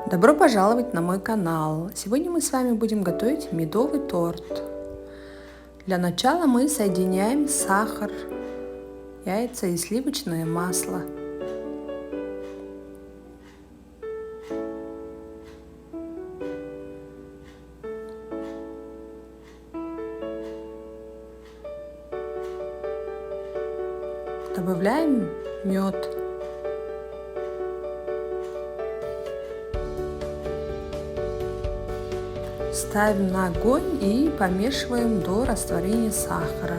Добро пожаловать на мой канал! Сегодня мы с вами будем готовить медовый торт. Для начала мы соединяем сахар, яйца и сливочное масло. Добавляем мед. Ставим на огонь и помешиваем до растворения сахара.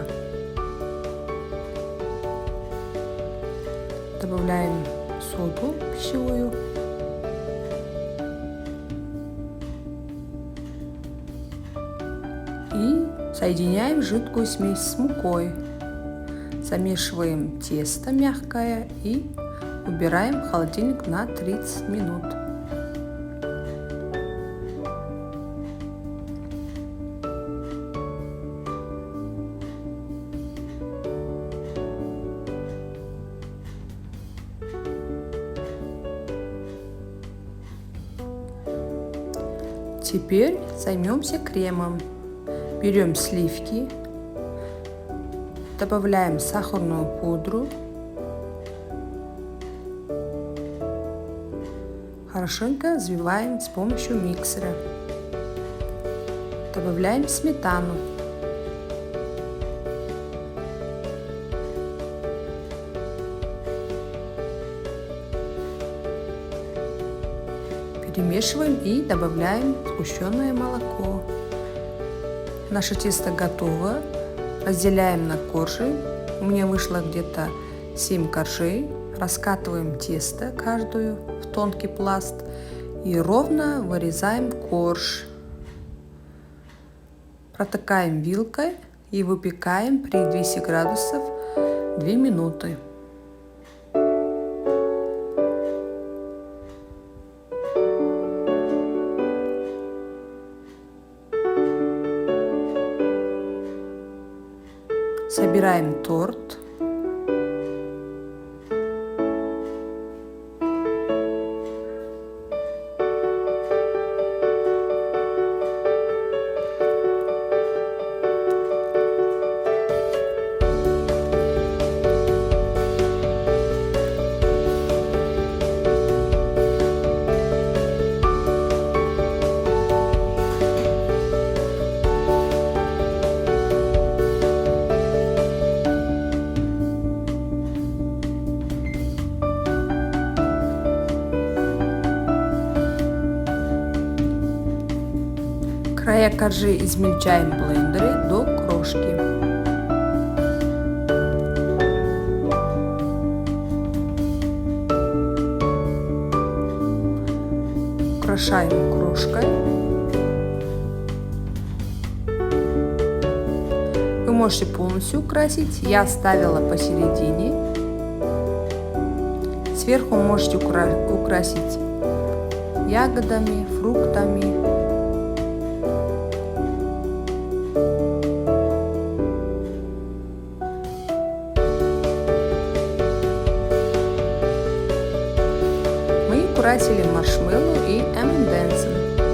Добавляем соду пищевую. И соединяем жидкую смесь с мукой. Замешиваем тесто мягкое и убираем в холодильник на 30 минут. Теперь займемся кремом. Берем сливки, добавляем сахарную пудру, хорошенько взбиваем с помощью миксера. Добавляем сметану. Перемешиваем и добавляем сгущенное молоко. Наше тесто готово. Разделяем на коржи. У меня вышло где-то 7 коржей. Раскатываем тесто каждую в тонкий пласт и ровно вырезаем корж. Протыкаем вилкой и выпекаем при 200 градусов 2 минуты. Собираем торт. Края коржи измельчаем в блендере до крошки. Украшаем крошкой. Вы можете полностью украсить. Я оставила посередине. Сверху можете украсить ягодами, фруктами. Украсили маршмеллоу и M&M's.